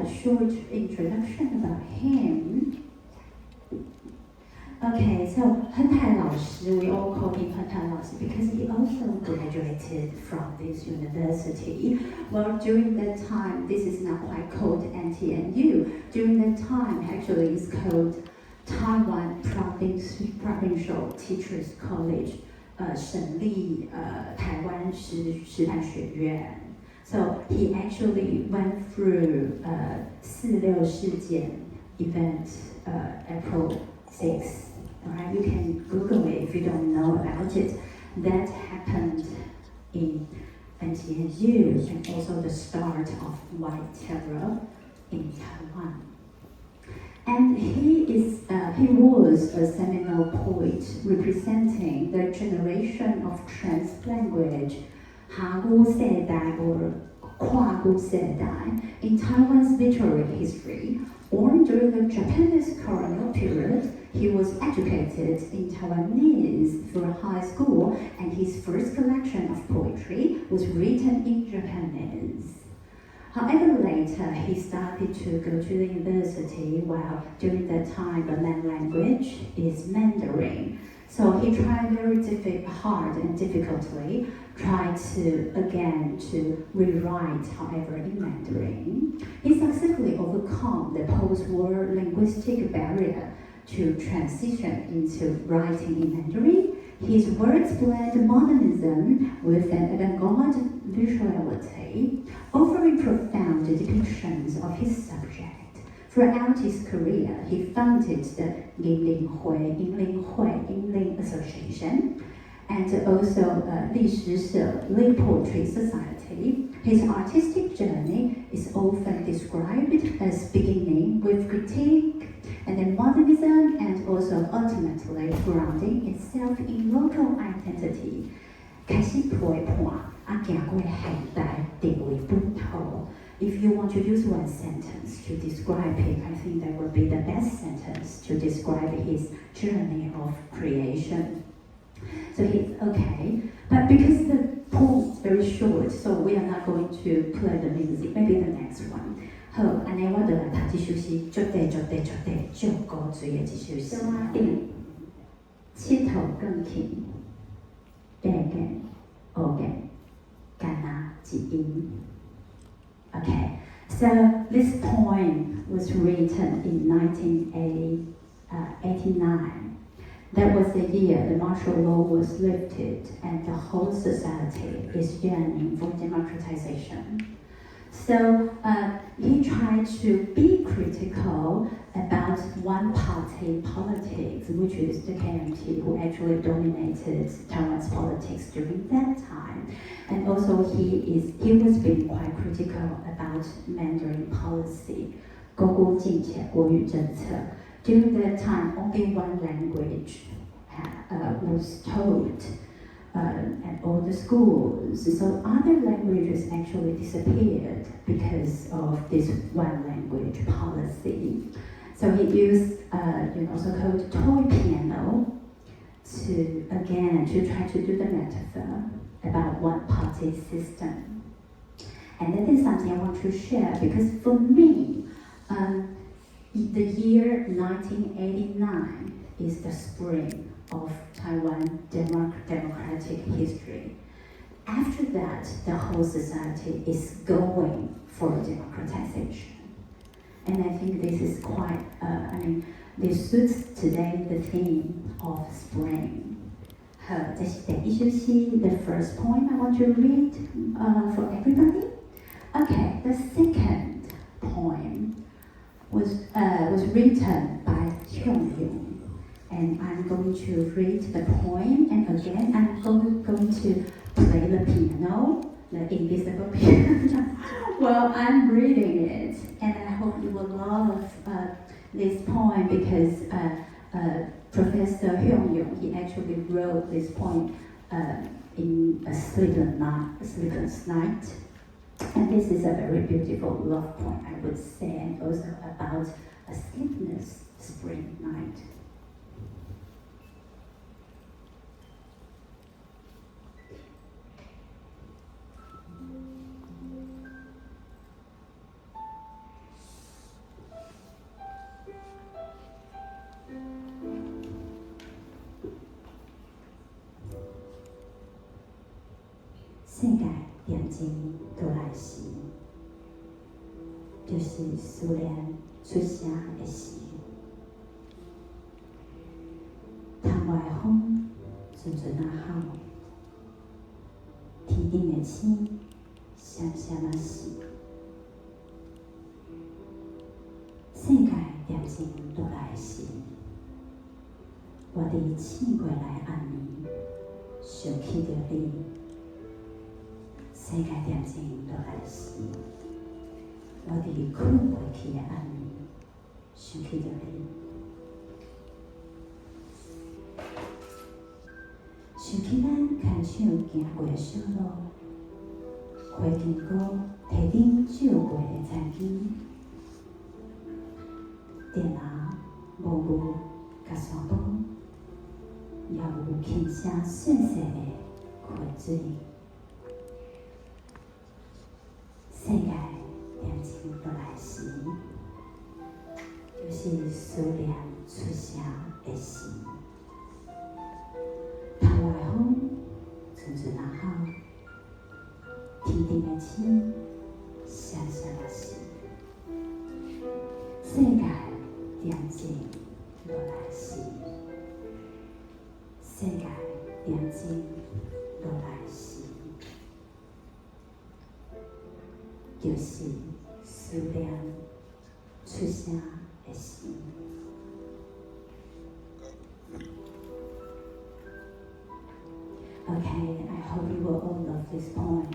short introduction about him. Okay, so 亨泰老师, we all call him 亨泰老师 because he also graduated from this university. Well, during that time, this is now quite called NTNU. During that time, actually, it's called Taiwan Provincial Teachers College, 省立台湾师范学院. So he actually went through 4.6事件 event, April 6th. Alright, you can Google it if you don't know about it. That happened in NTNU and also the start of White Terror in Taiwan. And he was a seminal poet representing the generation of trans-language 哈古世代 or 跨古世代 in Taiwan's literary history. Born during the Japanese colonial period, he was educated in Taiwanese through high school, and his first collection of poetry was written in Japanese. However, later he started to go to the university, while during that time the main language is Mandarin. So he tried very hard and difficultly, tried to rewrite, however, in Mandarin. He successfully overcome the post-war linguistic barrier to transition into writing in Mandarin. His words blend modernism with an avant-garde visuality, offering profound depictions of his subject. Throughout his career, he founded the Yingling Association and also 历史社 Lay Poetry Society. His artistic journey is often described as beginning with critique and then modernism, and also ultimately grounding itself in local identity. 开始陪伴行过现代定位本土. If you want to use one sentence to describe him, I think that would be the best sentence to describe his journey of creation. So he's okay, but because the poem is very short, so we are not going to play the music. Maybe the next one. 好，安尼我就来读这首诗，足地足古锥的一首诗。佚佗更勤，爬见学见，干那一音。Okay, so this poem was written in 1989. That was the year the martial law was lifted and the whole society is yearning for democratization. So he tried to be critical about one-party politics, which is the KMT, who actually dominated Taiwan's politics during that time. And also he was being quite critical about Mandarin policy, 国孤敬且国语政策. During that time, only one language was taught at all the schools. So other languages actually disappeared because of this one language policy. So he used so-called toy piano to try to do the metaphor about one-party system. And that is something I want to share because for me, the year 1989 is the spring of Taiwan democratic history. After that, the whole society is going for democratization. And I think this is quite, this suits today the theme of spring. The first poem I want to read for everybody. Okay, the second poem was written by Ghesquière, and I'm going to read the poem, and again I'm going to play the piano, the invisible piano, while I'm reading it, and I hope you will love this poem because Professor Ghesquière, he actually wrote this poem in a sleepless night. And this is a very beautiful love poem, I would say, and also about a sleepless spring night. 世界恬静落来时，就是思念出声的时。窗外风阵阵啊吼，天顶的星闪闪啊闪。世界恬静落来时，我伫醒过来暗暝，想起着你。世界恬静落来时，我伫困袂去的暗暝，想起着你。想起咱牵手行过的小路，花经过地顶照过的残枝，电啊雾雾甲山坡，也有轻声细细的溪水。世界恬静落来时，就是思念出声的时。窗外风阵阵啊吼，天顶的星闪闪啊闪。世界恬静落来时，世界恬静落来时，就是思念出声的时。Okay, I hope you will all love this poem.